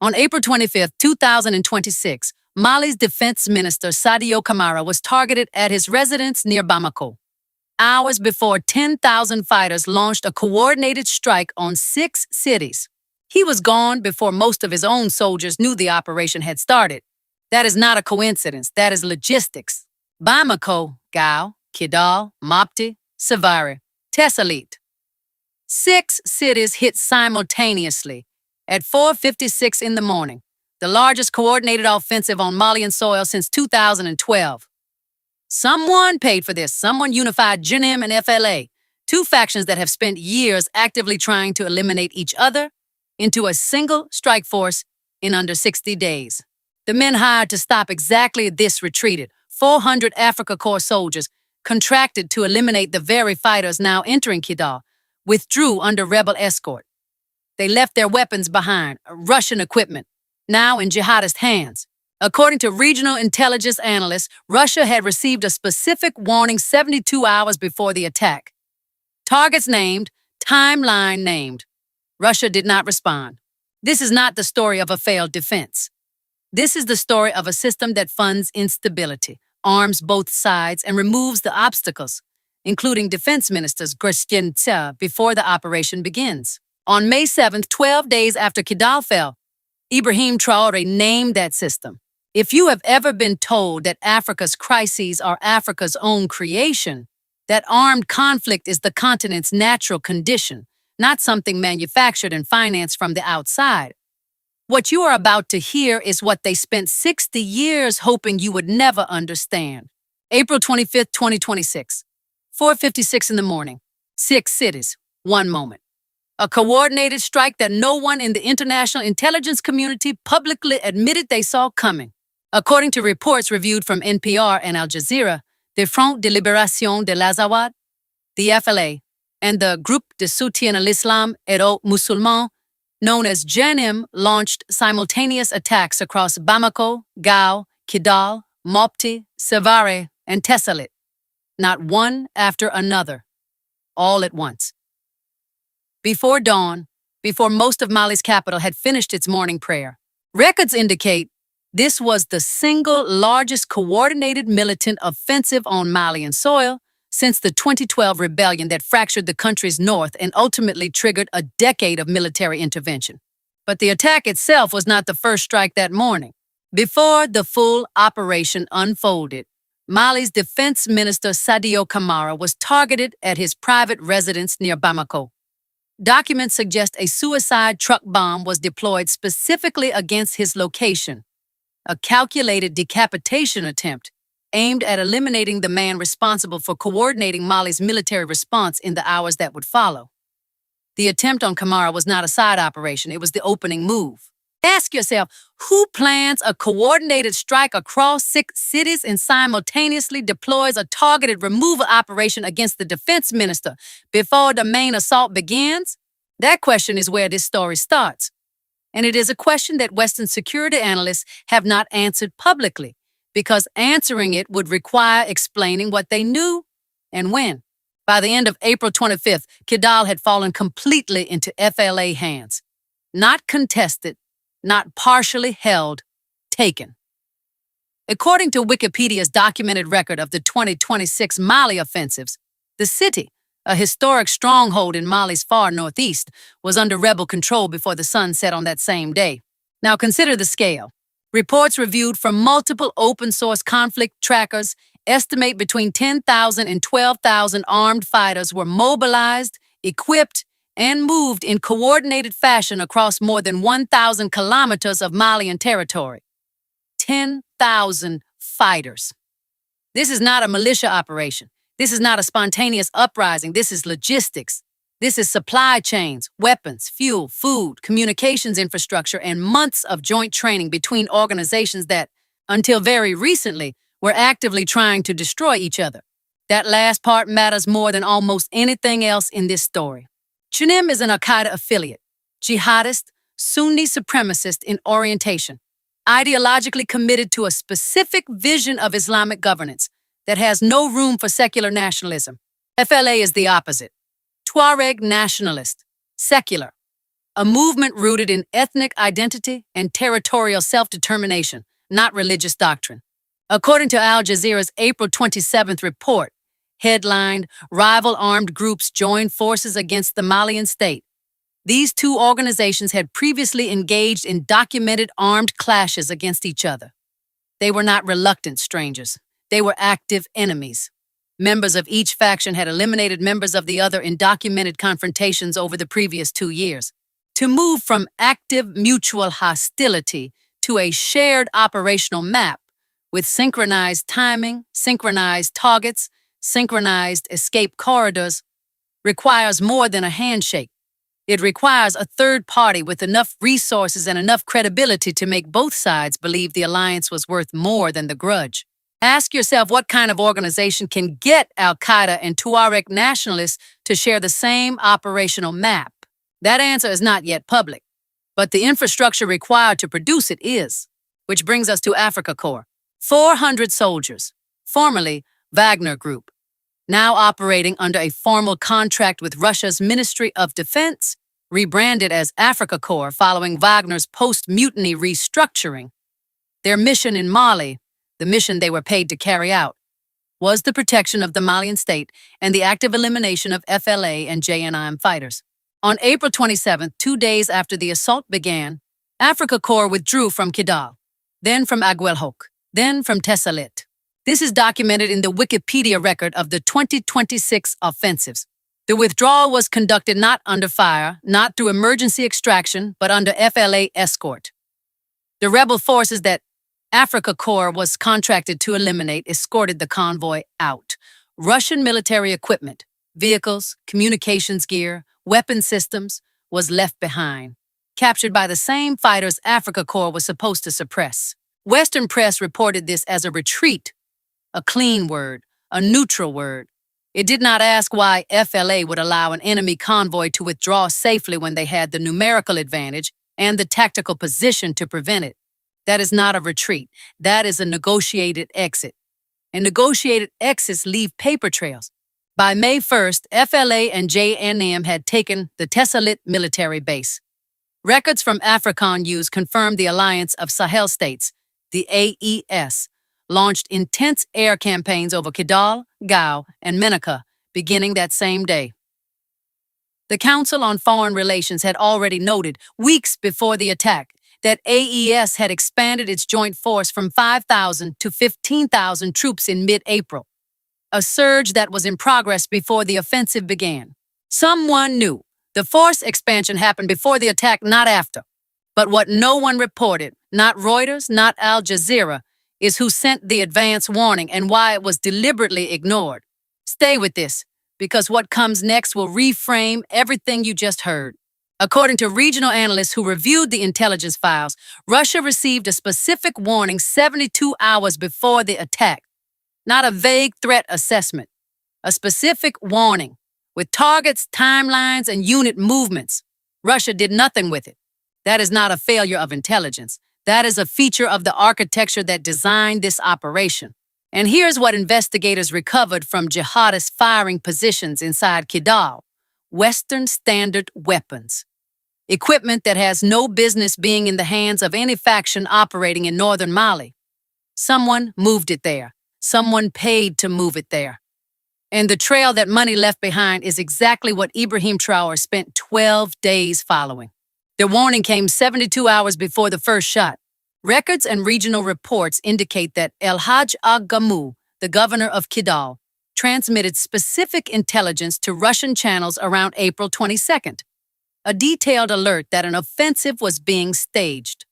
On April 25, 2026, Mali's Defense Minister Sadio Camara was targeted at his residence near Bamako, hours before 10,000 fighters launched a coordinated strike on 6 cities. He was gone before most of his own soldiers knew the operation had started. That is not a coincidence, that is logistics. Bamako, Gao, Kidal, Mopti, Sevare, Tessalit. 6 cities hit simultaneously at 4:56 in the morning, the largest coordinated offensive on Malian soil since 2012. Someone paid for this. Someone unified JNIM and FLA, 2 factions that have spent years actively trying to eliminate each other, into a single strike force in under 60 days. The men hired to stop exactly this retreated. 400 Africa Corps soldiers, contracted to eliminate the very fighters now entering Kidal, withdrew under rebel escort. They left their weapons behind, Russian equipment, now in jihadist hands. According to regional intelligence analysts, Russia had received a specific warning 72 hours before the attack. Targets named, timeline named. Russia did not respond. This is not the story of a failed defense. This is the story of a system that funds instability, arms both sides, and removes the obstacles, including Defense Minister's Geopolitics, before the operation begins. On May 7th, 12 days after Kidal fell, Ibrahim Traore named that system. If you have ever been told that Africa's crises are Africa's own creation, that armed conflict is the continent's natural condition, not something manufactured and financed from the outside, what you are about to hear is what they spent 60 years hoping you would never understand. April 25th, 2026, 4:56 in the morning, 6 cities, 1 moment. A coordinated strike that no one in the international intelligence community publicly admitted they saw coming. According to reports reviewed from NPR and Al Jazeera, the Front de Libération de l'Azawad, the FLA, and the Groupe de Soutien à l'Islam et aux Musulmans, known as JNIM, launched simultaneous attacks across Bamako, Gao, Kidal, Mopti, Sevare, and Tessalit, not one after another, all at once. Before dawn, before most of Mali's capital had finished its morning prayer, records indicate this was the single largest coordinated militant offensive on Malian soil since the 2012 rebellion that fractured the country's north and ultimately triggered a decade of military intervention. But the attack itself was not the first strike that morning. Before the full operation unfolded, Mali's Defense Minister Sadio Camara was targeted at his private residence near Bamako. Documents suggest a suicide truck bomb was deployed specifically against his location, a calculated decapitation attempt aimed at eliminating the man responsible for coordinating Mali's military response in the hours that would follow. The attempt on Camara was not a side operation, it was the opening move. Ask yourself, who plans a coordinated strike across 6 cities and simultaneously deploys a targeted removal operation against the defense minister before the main assault begins? That question is where this story starts. And it is a question that Western security analysts have not answered publicly, because answering it would require explaining what they knew and when. By the end of April 25th, Kidal had fallen completely into FLA hands. Not contested, not partially held, taken. According to Wikipedia's documented record of the 2026 Mali offensives, the city, a historic stronghold in Mali's far northeast, was under rebel control before the sun set on that same day. Now consider the scale. Reports reviewed from multiple open-source conflict trackers estimate between 10,000 and 12,000 armed fighters were mobilized, equipped, and moved in coordinated fashion across more than 1,000 kilometers of Malian territory. 10,000 fighters. This is not a militia operation. This is not a spontaneous uprising. This is logistics. This is supply chains, weapons, fuel, food, communications infrastructure, and months of joint training between organizations that, until very recently, were actively trying to destroy each other. That last part matters more than almost anything else in this story. JNIM is an Al-Qaeda affiliate, jihadist, Sunni supremacist in orientation, ideologically committed to a specific vision of Islamic governance that has no room for secular nationalism. FLA is the opposite. Tuareg nationalist, secular, a movement rooted in ethnic identity and territorial self-determination, not religious doctrine. According to Al Jazeera's April 27th report, headlined, "Rival Armed Groups Join Forces Against the Malian State," these two organizations had previously engaged in documented armed clashes against each other. They were not reluctant strangers. They were active enemies. Members of each faction had eliminated members of the other in documented confrontations over the previous 2 years. To move from active mutual hostility to a shared operational map with synchronized timing, synchronized targets, synchronized escape corridors requires more than a handshake. It requires a third party with enough resources and enough credibility to make both sides believe the alliance was worth more than the grudge. Ask yourself what kind of organization can get Al-Qaeda and Tuareg nationalists to share the same operational map. That answer is not yet public, but the infrastructure required to produce it is. Which brings us to Africa Corps. 400 soldiers, formerly Wagner Group, now operating under a formal contract with Russia's Ministry of Defense, rebranded as Africa Corps following Wagner's post-mutiny restructuring. Their mission in Mali, the mission they were paid to carry out, was the protection of the Malian state and the active elimination of FLA and JNIM fighters. On April 27th, 2 days after the assault began, Africa Corps withdrew from Kidal, then from Aguelhok, then from Tessalit. This is documented in the Wikipedia record of the 2026 offensives. The withdrawal was conducted not under fire, not through emergency extraction, but under FLA escort. The rebel forces that Africa Corps was contracted to eliminate escorted the convoy out. Russian military equipment, vehicles, communications gear, weapon systems was left behind, captured by the same fighters Africa Corps was supposed to suppress. Western press reported this as a retreat, a clean word, a neutral word. It did not ask why FLA would allow an enemy convoy to withdraw safely when they had the numerical advantage and the tactical position to prevent it. That is not a retreat. That is a negotiated exit. And negotiated exits leave paper trails. By May 1st, FLA and JNIM had taken the Tessalit military base. Records from African News confirmed the alliance of Sahel states, the AES, launched intense air campaigns over Kidal, Gao, and Menaka, beginning that same day. The Council on Foreign Relations had already noted, weeks before the attack, that AES had expanded its joint force from 5,000 to 15,000 troops in mid-April, a surge that was in progress before the offensive began. Someone knew. The force expansion happened before the attack, not after. But what no one reported, not Reuters, not Al Jazeera, is who sent the advance warning and why it was deliberately ignored. Stay with this, because what comes next will reframe everything you just heard. According to regional analysts who reviewed the intelligence files, Russia received a specific warning 72 hours before the attack. Not a vague threat assessment, a specific warning, with targets, timelines, and unit movements. Russia did nothing with it. That is not a failure of intelligence. That is a feature of the architecture that designed this operation. And here's what investigators recovered from jihadist firing positions inside Kidal: Western standard weapons. Equipment that has no business being in the hands of any faction operating in northern Mali. Someone moved it there. Someone paid to move it there. And the trail that money left behind is exactly what Ibrahim Traore spent 12 days following. The warning came 72 hours before the first shot. Records and regional reports indicate that El Haj Ag-Gamu, the governor of Kidal, transmitted specific intelligence to Russian channels around April 22nd. A detailed alert that an offensive was being staged.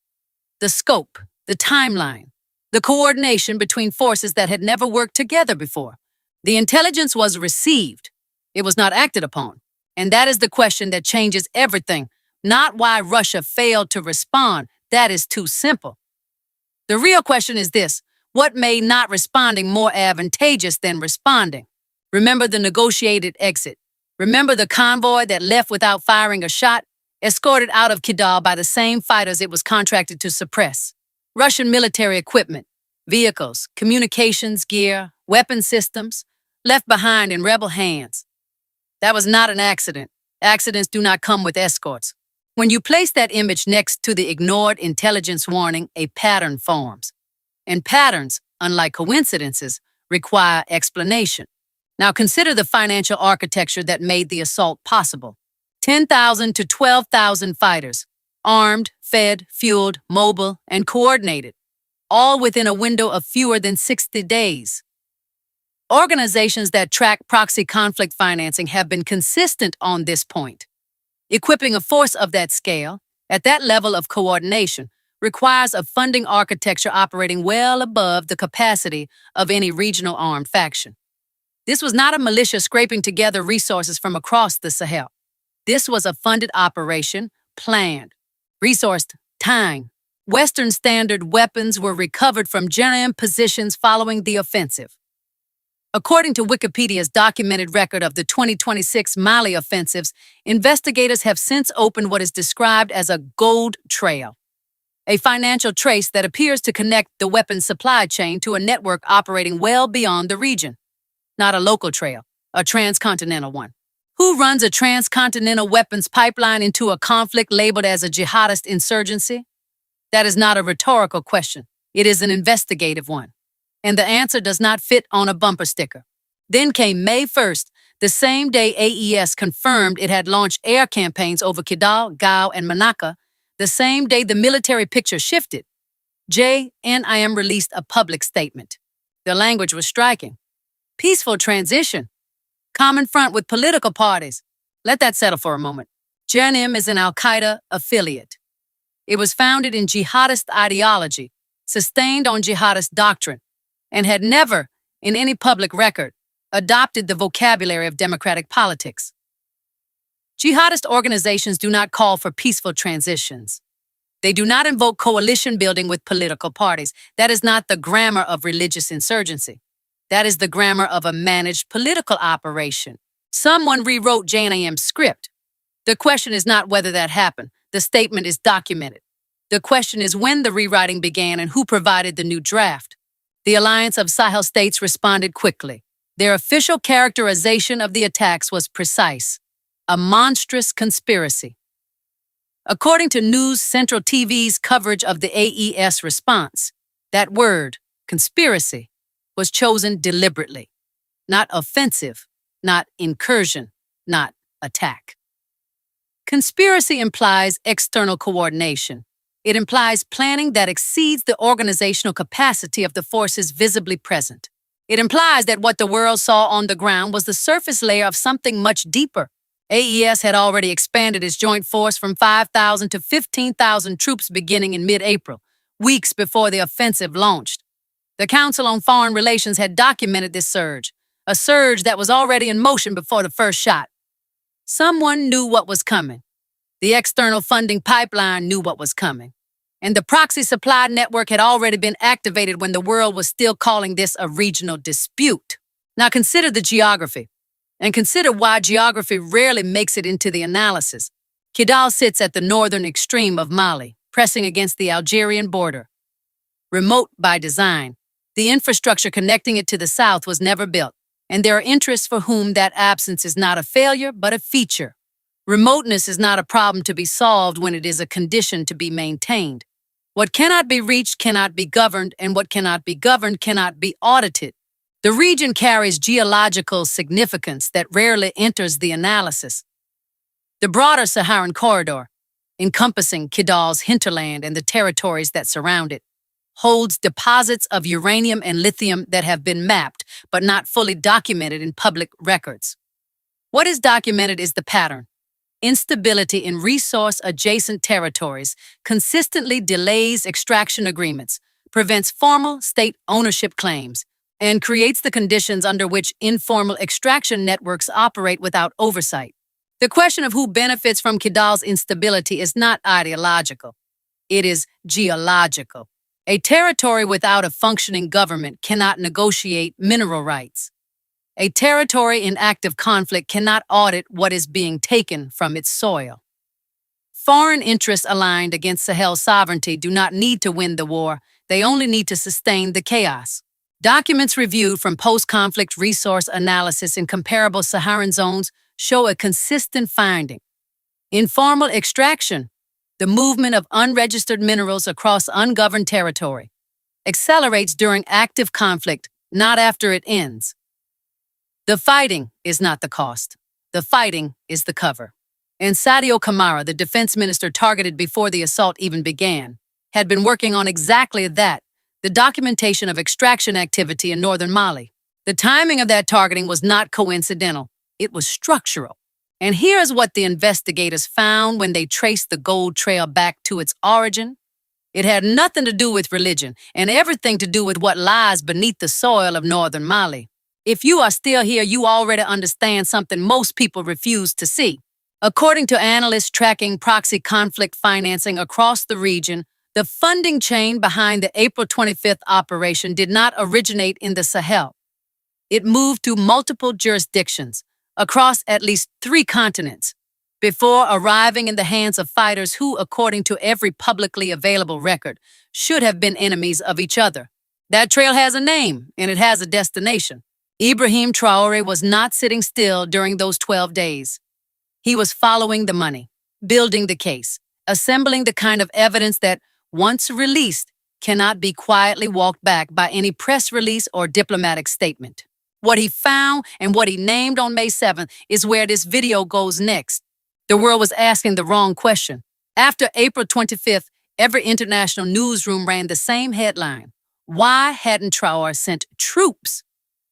The scope, the timeline, the coordination between forces that had never worked together before. The intelligence was received. It was not acted upon. And that is the question that changes everything. Not why Russia failed to respond. That is too simple. The real question is this: what made not responding more advantageous than responding? Remember the negotiated exit. Remember the convoy that left without firing a shot, escorted out of Kidal by the same fighters it was contracted to suppress. Russian military equipment, vehicles, communications gear, weapon systems, left behind in rebel hands. That was not an accident. Accidents do not come with escorts. When you place that image next to the ignored intelligence warning, a pattern forms. And patterns, unlike coincidences, require explanation. Now consider the financial architecture that made the assault possible. 10,000 to 12,000 fighters, armed, fed, fueled, mobile, and coordinated, all within a window of fewer than 60 days. Organizations that track proxy conflict financing have been consistent on this point. Equipping a force of that scale, at that level of coordination, requires a funding architecture operating well above the capacity of any regional armed faction. This was not a militia scraping together resources from across the Sahel. This was a funded operation, planned, resourced, timed. Western standard weapons were recovered from JNIM positions following the offensive. According to Wikipedia's documented record of the 2026 Mali offensives, investigators have since opened what is described as a gold trail, a financial trace that appears to connect the weapons supply chain to a network operating well beyond the region. Not a local trail, a transcontinental one. Who runs a transcontinental weapons pipeline into a conflict labeled as a jihadist insurgency? That is not a rhetorical question. It is an investigative one. And the answer does not fit on a bumper sticker. Then came May 1st, the same day AES confirmed it had launched air campaigns over Kidal, Gao, and Manaka, the same day the military picture shifted. JNIM released a public statement. The language was striking. Peaceful transition. Common front with political parties. Let that settle for a moment. JNIM is an Al-Qaeda affiliate. It was founded in jihadist ideology, sustained on jihadist doctrine, and had never, in any public record, adopted the vocabulary of democratic politics. Jihadist organizations do not call for peaceful transitions. They do not invoke coalition building with political parties. That is not the grammar of religious insurgency. That is the grammar of a managed political operation. Someone rewrote JNIM's script. The question is not whether that happened. The statement is documented. The question is when the rewriting began and who provided the new draft. The Alliance of Sahel States responded quickly. Their official characterization of the attacks was precise: a monstrous conspiracy. According to News Central TV's coverage of the AES response, that word, conspiracy, was chosen deliberately. Not offensive, not incursion, not attack. Conspiracy implies external coordination. It implies planning that exceeds the organizational capacity of the forces visibly present. It implies that what the world saw on the ground was the surface layer of something much deeper. AES had already expanded its joint force from 5,000 to 15,000 troops beginning in mid-April, weeks before the offensive launched. The Council on Foreign Relations had documented this surge, a surge that was already in motion before the first shot. Someone knew what was coming. The external funding pipeline knew what was coming. And the proxy supply network had already been activated when the world was still calling this a regional dispute. Now consider the geography, and consider why geography rarely makes it into the analysis. Kidal sits at the northern extreme of Mali, pressing against the Algerian border. Remote by design, the infrastructure connecting it to the south was never built, and there are interests for whom that absence is not a failure but a feature. Remoteness is not a problem to be solved when it is a condition to be maintained. What cannot be reached cannot be governed, and what cannot be governed cannot be audited. The region carries geological significance that rarely enters the analysis. The broader Saharan corridor, encompassing Kidal's hinterland and the territories that surround it, holds deposits of uranium and lithium that have been mapped but not fully documented in public records. What is documented is the pattern. Instability in resource-adjacent territories consistently delays extraction agreements, prevents formal state ownership claims, and creates the conditions under which informal extraction networks operate without oversight. The question of who benefits from Kidal's instability is not ideological. It is geological. A territory without a functioning government cannot negotiate mineral rights. A territory in active conflict cannot audit what is being taken from its soil. Foreign interests aligned against Sahel sovereignty do not need to win the war, they only need to sustain the chaos. Documents reviewed from post-conflict resource analysis in comparable Saharan zones show a consistent finding. Informal extraction, the movement of unregistered minerals across ungoverned territory, accelerates during active conflict, not after it ends. The fighting is not the cost. The fighting is the cover. And Sadio Camara, the defense minister targeted before the assault even began, had been working on exactly that, the documentation of extraction activity in northern Mali. The timing of that targeting was not coincidental. It was structural. And here's what the investigators found when they traced the gold trail back to its origin. It had nothing to do with religion and everything to do with what lies beneath the soil of northern Mali. If you are still here, you already understand something most people refuse to see. According to analysts tracking proxy conflict financing across the region, the funding chain behind the April 25th operation did not originate in the Sahel. It moved through multiple jurisdictions, across at least 3 continents, before arriving in the hands of fighters who, according to every publicly available record, should have been enemies of each other. That trail has a name, and it has a destination. Ibrahim Traore was not sitting still during those 12 days. He was following the money, building the case, assembling the kind of evidence that, once released, cannot be quietly walked back by any press release or diplomatic statement. What he found and what he named on May 7th is where this video goes next. The world was asking the wrong question. After April 25th, every international newsroom ran the same headline. Why hadn't Traore sent troops?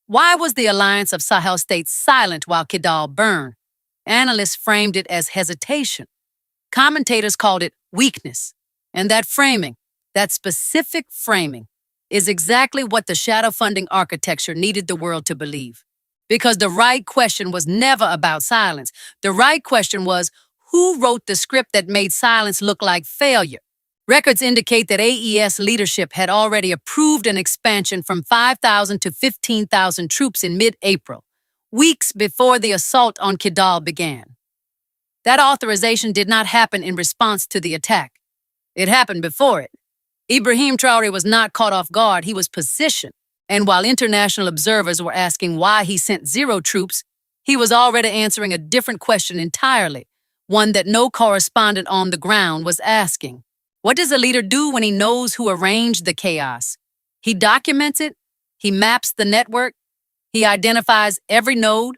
Why was the alliance of Sahel states silent while Kidal burned? Analysts framed it as hesitation. Commentators called it weakness. And that framing, that specific framing, is exactly what the shadow funding architecture needed the world to believe. Because the right question was never about silence. The right question was, who wrote the script that made silence look like failure? Records indicate that AES leadership had already approved an expansion from 5,000 to 15,000 troops in mid-April, weeks before the assault on Kidal began. That authorization did not happen in response to the attack. It happened before it. Ibrahim Traore was not caught off guard, he was positioned. And while international observers were asking why he sent 0 troops, he was already answering a different question entirely, one that no correspondent on the ground was asking. What does a leader do when he knows who arranged the chaos? He documents it, he maps the network, he identifies every node,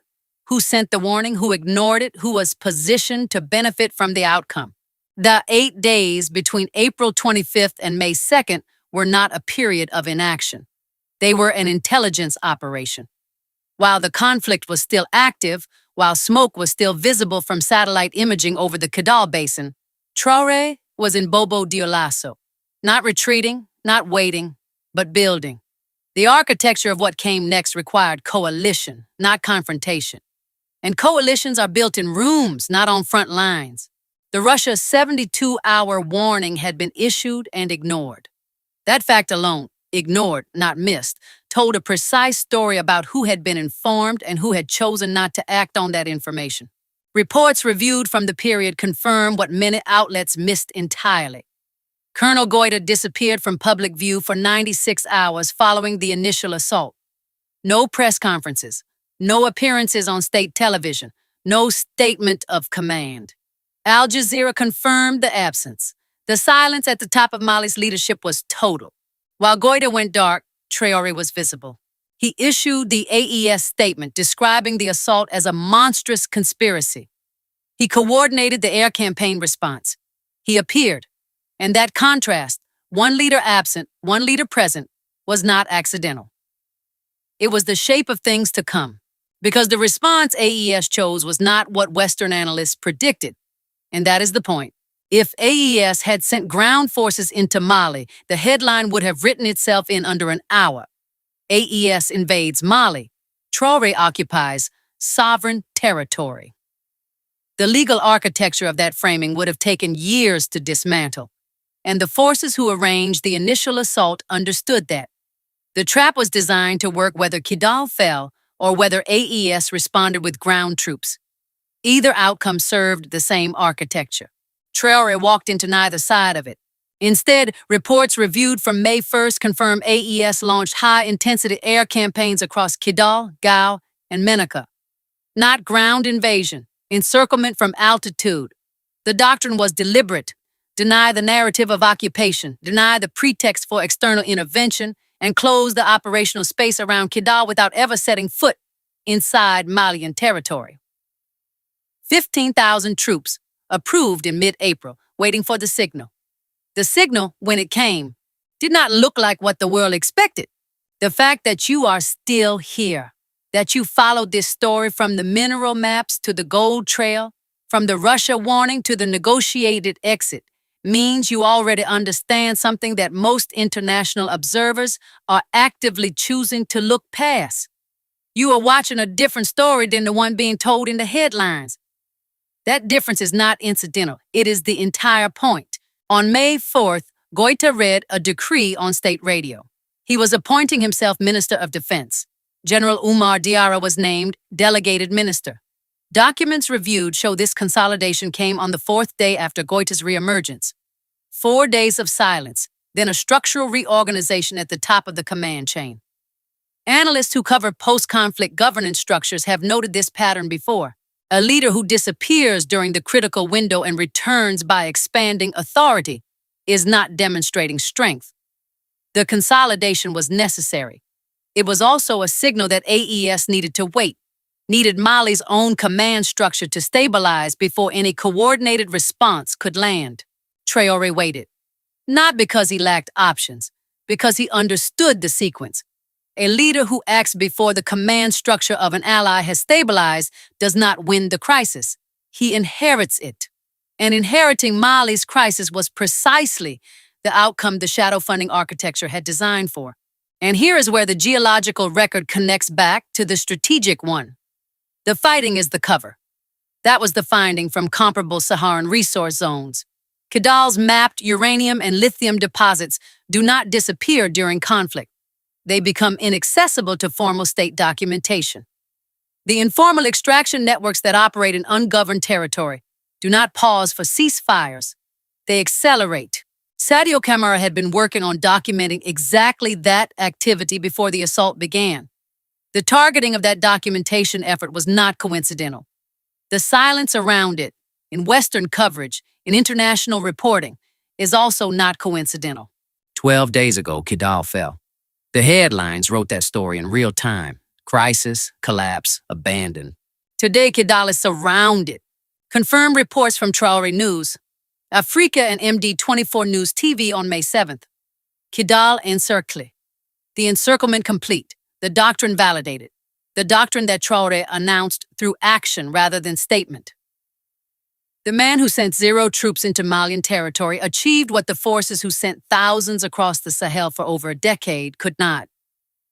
who sent the warning, who ignored it, who was positioned to benefit from the outcome. The 8 days between April 25th and May 2nd were not a period of inaction. They were an intelligence operation. While the conflict was still active, while smoke was still visible from satellite imaging over the Kidal Basin, Traore was in Bobo Dioulasso, not retreating, not waiting, but building. The architecture of what came next required coalition, not confrontation. And coalitions are built in rooms, not on front lines. The Russia's 72-hour warning had been issued and ignored. That fact alone, ignored, not missed, told a precise story about who had been informed and who had chosen not to act on that information. Reports reviewed from the period confirm what many outlets missed entirely. Colonel Goïta disappeared from public view for 96 hours following the initial assault. No press conferences, no appearances on state television, no statement of command. Al Jazeera confirmed the absence. The silence at the top of Mali's leadership was total. While Goïta went dark, Traore was visible. He issued the AES statement describing the assault as a monstrous conspiracy. He coordinated the air campaign response. He appeared. And that contrast, one leader absent, one leader present, was not accidental. It was the shape of things to come. Because the response AES chose was not what Western analysts predicted. And that is the point. If AES had sent ground forces into Mali, the headline would have written itself in under an hour. AES invades Mali. Traore occupies sovereign territory. The legal architecture of that framing would have taken years to dismantle. And the forces who arranged the initial assault understood that. The trap was designed to work whether Kidal fell or whether AES responded with ground troops. Either outcome served the same architecture. Traore walked into neither side of it. Instead, reports reviewed from May 1st confirm AES launched high-intensity air campaigns across Kidal, Gao, and Menaka. Not ground invasion, encirclement from altitude. The doctrine was deliberate: deny the narrative of occupation, deny the pretext for external intervention, and close the operational space around Kidal without ever setting foot inside Malian territory. 15,000 troops, approved in mid-April, waiting for the signal. The signal, when it came, did not look like what the world expected. The fact that you are still here, that you followed this story from the mineral maps to the gold trail, from the Russia warning to the negotiated exit, means you already understand something that most international observers are actively choosing to look past. You are watching a different story than the one being told in the headlines. That difference is not incidental. It is the entire point. On May 4th, Goïta read a decree on state radio. He was appointing himself Minister of Defense. General Umar Diarra was named Delegated Minister. Documents reviewed show this consolidation came on the fourth day after Goïta's reemergence. 4 days of silence, then a structural reorganization at the top of the command chain. Analysts who cover post-conflict governance structures have noted this pattern before. A leader who disappears during the critical window and returns by expanding authority is not demonstrating strength. The consolidation was necessary. It was also a signal that AES needed to wait, needed Mali's own command structure to stabilize before any coordinated response could land. Traore waited, not because he lacked options, because he understood the sequence. A leader who acts before the command structure of an ally has stabilized does not win the crisis. He inherits it. And inheriting Mali's crisis was precisely the outcome the shadow funding architecture had designed for. And here is where the geological record connects back to the strategic one. The fighting is the cover. That was the finding from comparable Saharan resource zones. Kidal's mapped uranium and lithium deposits do not disappear during conflict. They become inaccessible to formal state documentation. The informal extraction networks that operate in ungoverned territory do not pause for ceasefires. They accelerate. Sadio Camara had been working on documenting exactly that activity before the assault began. The targeting of that documentation effort was not coincidental. The silence around it, in Western coverage, in international reporting, is also not coincidental. 12 days ago, Kidal fell. The headlines wrote that story in real time. Crisis, collapse, abandoned. Today, Kidal is surrounded. Confirmed reports from Traore News, Africa and MD24 News TV on May 7th. Kidal Encirclement. The encirclement complete. The doctrine validated. The doctrine that Traore announced through action rather than statement. The man who sent 0 troops into Malian territory achieved what the forces who sent thousands across the Sahel for over a decade could not.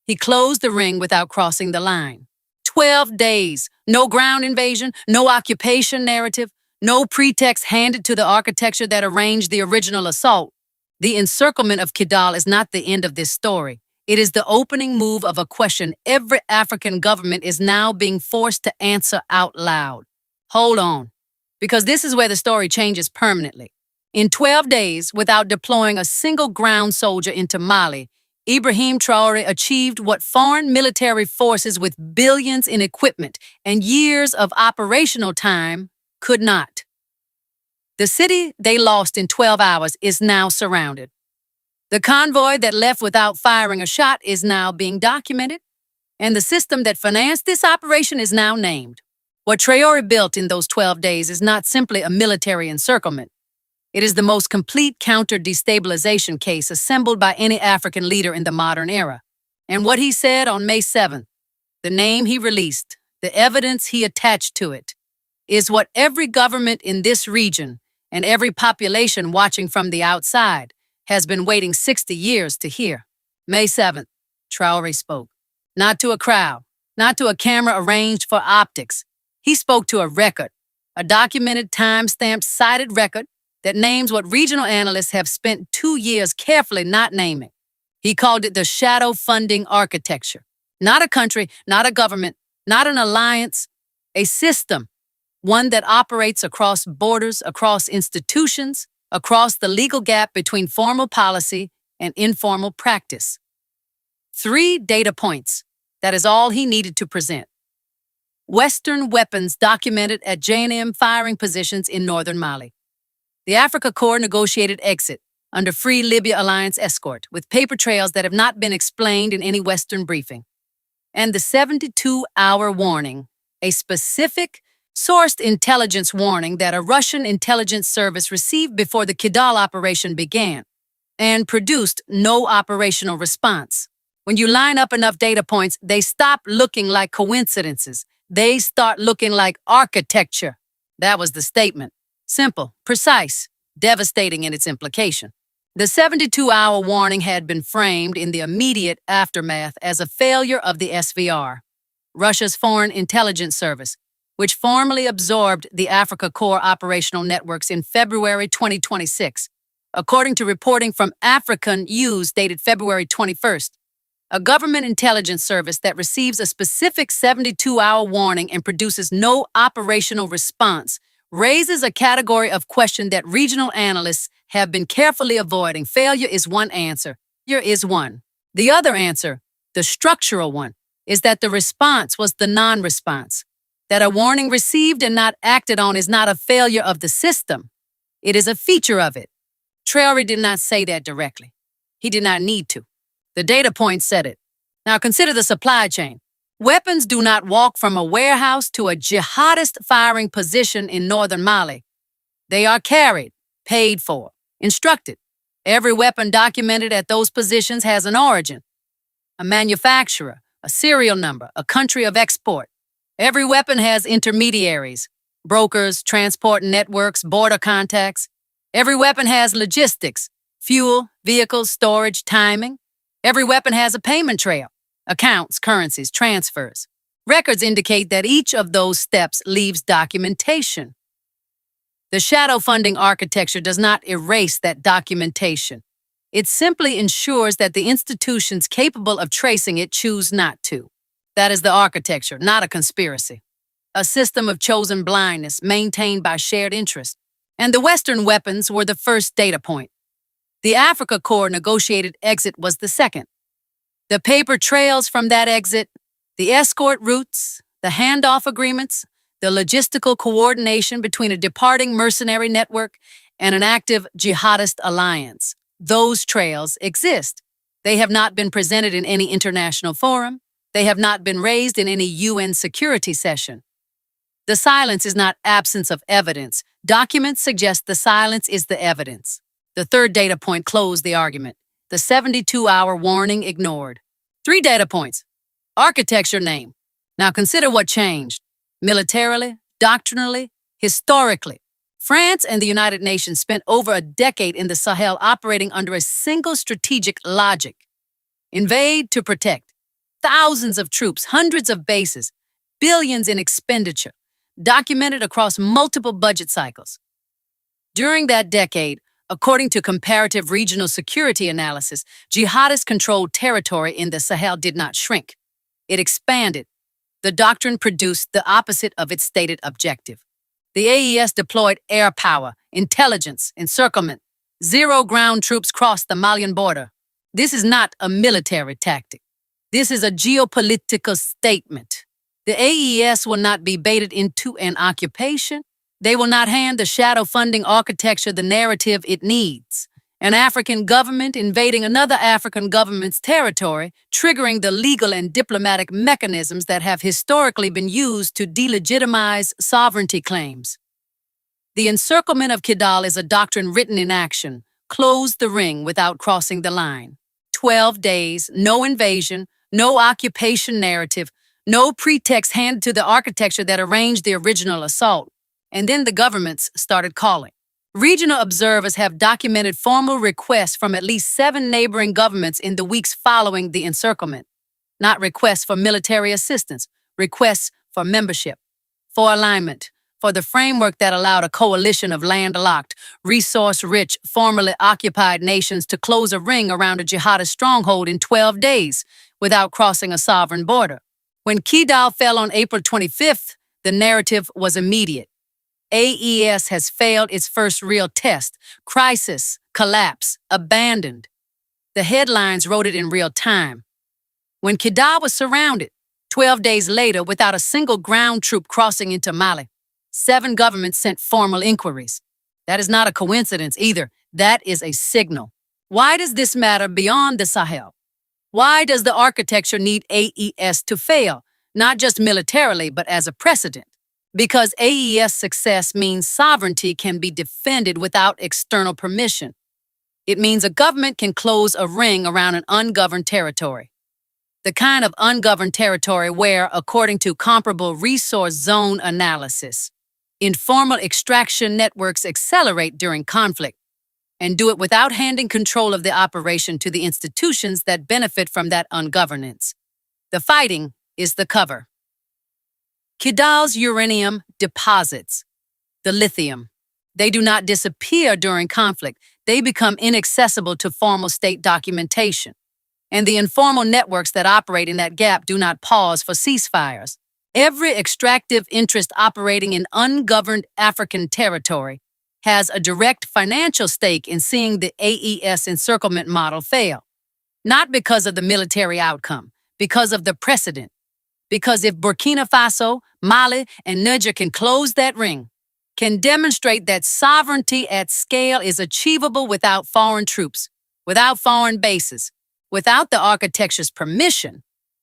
He closed the ring without crossing the line. 12 days, no ground invasion, no occupation narrative, no pretext handed to the architecture that arranged the original assault. The encirclement of Kidal is not the end of this story. It is the opening move of a question every African government is now being forced to answer out loud. Hold on. Because this is where the story changes permanently. In 12 days, without deploying a single ground soldier into Mali, Ibrahim Traore achieved what foreign military forces with billions in equipment and years of operational time could not. The city they lost in 12 hours is now surrounded. The convoy that left without firing a shot is now being documented, and the system that financed this operation is now named. What Traore built in those 12 days is not simply a military encirclement. It is the most complete counter-destabilization case assembled by any African leader in the modern era. And what he said on May 7th, the name he released, the evidence he attached to it, is what every government in this region and every population watching from the outside has been waiting 60 years to hear. May 7th, Traore spoke. Not to a crowd, not to a camera arranged for optics. He spoke to a record, a documented, time-stamped, cited record that names what regional analysts have spent 2 years carefully not naming. He called it the shadow funding architecture. Not a country, not a government, not an alliance, a system, one that operates across borders, across institutions, across the legal gap between formal policy and informal practice. 3 data points. That is all he needed to present. Western weapons documented at JNIM firing positions in northern Mali. The Africa Corps negotiated exit under Free Libya Alliance escort with paper trails that have not been explained in any Western briefing. And the 72-hour warning, a specific, sourced intelligence warning that a Russian intelligence service received before the Kidal operation began, and produced no operational response. When you line up enough data points, they stop looking like coincidences. They start looking like architecture. That was the statement. Simple, precise, devastating in its implication. The 72-hour warning had been framed in the immediate aftermath as a failure of the SVR, Russia's Foreign Intelligence Service, which formally absorbed the Africa Corps operational networks in February 2026. According to reporting from African News dated February 21st, a government intelligence service that receives a specific 72-hour warning and produces no operational response raises a category of question that regional analysts have been carefully avoiding. Failure is one answer. Here is one. The other answer, the structural one, is that the response was the non-response. That a warning received and not acted on is not a failure of the system. It is a feature of it. Traore did not say that directly. He did not need to. The data point said it. Now consider the supply chain. Weapons do not walk from a warehouse to a jihadist firing position in northern Mali. They are carried, paid for, instructed. Every weapon documented at those positions has an origin, a manufacturer, a serial number, a country of export. Every weapon has intermediaries, brokers, transport networks, border contacts. Every weapon has logistics, fuel, vehicles, storage, timing. Every weapon has a payment trail, accounts, currencies, transfers. Records indicate that each of those steps leaves documentation. The shadow funding architecture does not erase that documentation. It simply ensures that the institutions capable of tracing it choose not to. That is the architecture, not a conspiracy. A system of chosen blindness maintained by shared interest. And the Western weapons were the first data point. The Africa Corps negotiated exit was the second. The paper trails from that exit, the escort routes, the handoff agreements, the logistical coordination between a departing mercenary network and an active jihadist alliance. Those trails exist. They have not been presented in any international forum. They have not been raised in any UN security session. The silence is not absence of evidence. Documents suggest the silence is the evidence. The third data point closed the argument. The 72-hour warning ignored. 3 data points. Architecture name. Now consider what changed. Militarily, doctrinally, historically. France and the United Nations spent over a decade in the Sahel operating under a single strategic logic. Invade to protect. Thousands of troops, hundreds of bases, billions in expenditure, documented across multiple budget cycles. During that decade, according to comparative regional security analysis, jihadist-controlled territory in the Sahel did not shrink. It expanded. The doctrine produced the opposite of its stated objective. The AES deployed air power, intelligence, encirclement. 0 ground troops crossed the Malian border. This is not a military tactic. This is a geopolitical statement. The AES will not be baited into an occupation. They will not hand the shadow funding architecture the narrative it needs. An African government invading another African government's territory, triggering the legal and diplomatic mechanisms that have historically been used to delegitimize sovereignty claims. The Encirclement of Kidal is a doctrine written in action. Close the ring without crossing the line. 12 days, no invasion, no occupation narrative, no pretext handed to the architecture that arranged the original assault. And then the governments started calling. Regional observers have documented formal requests from at least 7 neighboring governments in the weeks following the encirclement. Not requests for military assistance, requests for membership, for alignment, for the framework that allowed a coalition of landlocked, resource-rich, formerly occupied nations to close a ring around a jihadist stronghold in 12 days without crossing a sovereign border. When Kidal fell on April 25th, the narrative was immediate. AES has failed its first real test. Crisis, collapse, abandoned. The headlines wrote it in real time. When Kidal was surrounded, 12 days later, without a single ground troop crossing into Mali, 7 governments sent formal inquiries. That is not a coincidence either. That is a signal. Why does this matter beyond the Sahel? Why does the architecture need AES to fail, not just militarily, but as a precedent? Because AES success means sovereignty can be defended without external permission. It means a government can close a ring around an ungoverned territory. The kind of ungoverned territory where, according to comparable resource zone analysis, informal extraction networks accelerate during conflict, and do it without handing control of the operation to the institutions that benefit from that ungovernance. The fighting is the cover. Kidal's uranium deposits, the lithium. They do not disappear during conflict. They become inaccessible to formal state documentation. And the informal networks that operate in that gap do not pause for ceasefires. Every extractive interest operating in ungoverned African territory has a direct financial stake in seeing the AES encirclement model fail. Not because of the military outcome, because of the precedent. Because if Burkina Faso, Mali, and Niger can close that ring, can demonstrate that sovereignty at scale is achievable without foreign troops, without foreign bases, without the architecture's permission,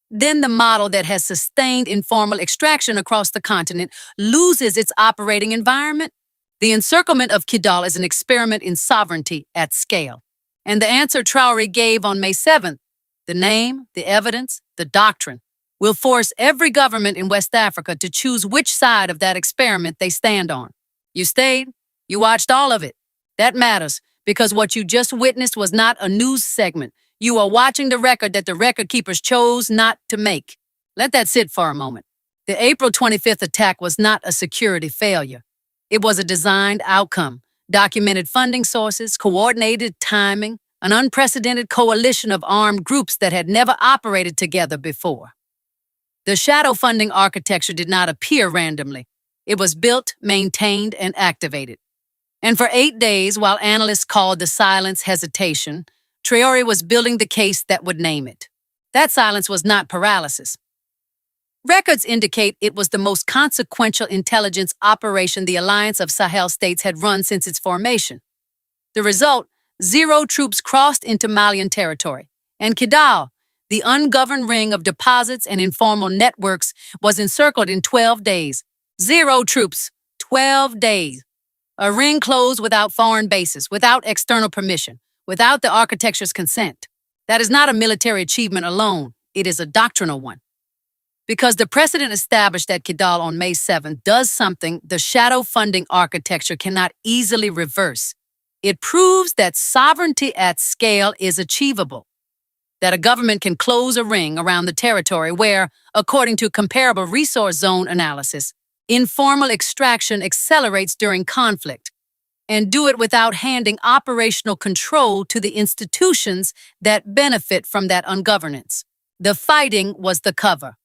then the model that has sustained informal extraction across the continent loses its operating environment. The Encirclement of Kidal is an experiment in sovereignty at scale. And the answer Traore gave on May 7th, the name, the evidence, the doctrine, will force every government in West Africa to choose which side of that experiment they stand on. You stayed, you watched all of it. That matters, because what you just witnessed was not a news segment. You are watching the record that the record keepers chose not to make. Let that sit for a moment. The April 25th attack was not a security failure. It was a designed outcome, documented funding sources, coordinated timing, an unprecedented coalition of armed groups that had never operated together before. The shadow funding architecture did not appear randomly. It was built, maintained, and activated. And for 8 days, while analysts called the silence hesitation, Traore was building the case that would name it. That silence was not paralysis. Records indicate it was the most consequential intelligence operation the Alliance of Sahel states had run since its formation. The result, 0 troops crossed into Malian territory, and Kidal, the ungoverned ring of deposits and informal networks, was encircled in 12 days. 0 troops, 12 days. A ring closed without foreign bases, without external permission, without the architecture's consent. That is not a military achievement alone. It is a doctrinal one. Because the precedent established at Kidal on May 7th does something the shadow funding architecture cannot easily reverse. It proves that sovereignty at scale is achievable. That a government can close a ring around the territory where, according to comparable resource zone analysis, informal extraction accelerates during conflict, and do it without handing operational control to the institutions that benefit from that ungovernance. The fighting was the cover.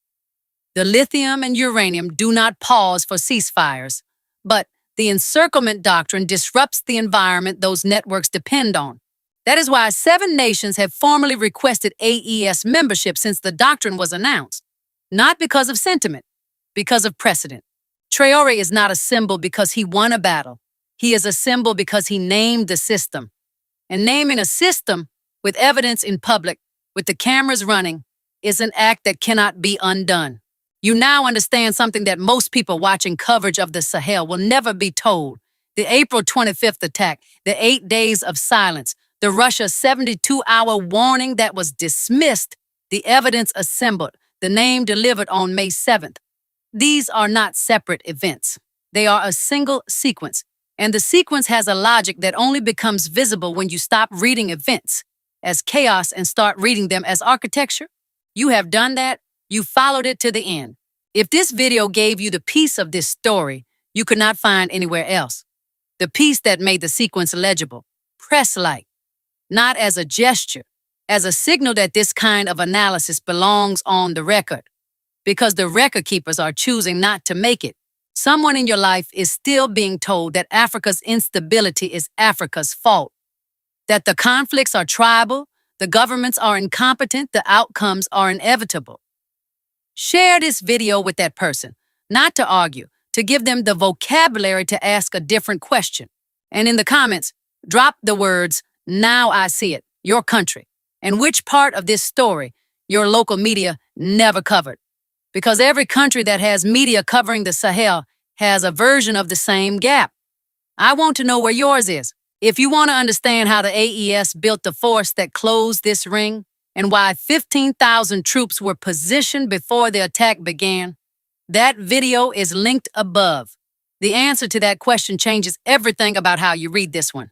The lithium and uranium do not pause for ceasefires, but the encirclement doctrine disrupts the environment those networks depend on. That is why 7 nations have formally requested AES membership since the doctrine was announced. Not because of sentiment, because of precedent. Traore is not a symbol because he won a battle. He is a symbol because he named the system. And naming a system with evidence in public, with the cameras running, is an act that cannot be undone. You now understand something that most people watching coverage of the Sahel will never be told. The April 25th attack, the 8 days of silence, the Russia 72-hour warning that was dismissed, the evidence assembled, the name delivered on May 7th. These are not separate events. They are a single sequence, and the sequence has a logic that only becomes visible when you stop reading events as chaos and start reading them as architecture. You have done that. You followed it to the end. If this video gave you the piece of this story you could not find anywhere else, the piece that made the sequence legible, press-like, not as a gesture, as a signal that this kind of analysis belongs on the record, because the record keepers are choosing not to make it. Someone in your life is still being told that Africa's instability is Africa's fault, that the conflicts are tribal, the governments are incompetent, the outcomes are inevitable. Share this video with that person, not to argue, to give them the vocabulary to ask a different question. And in the comments, drop the words, "Now I see it," your country, and which part of this story your local media never covered. Because every country that has media covering the Sahel has a version of the same gap. I want to know where yours is. If you want to understand how the AES built the force that closed this ring and why 15,000 troops were positioned before the attack began, that video is linked above. The answer to that question changes everything about how you read this one.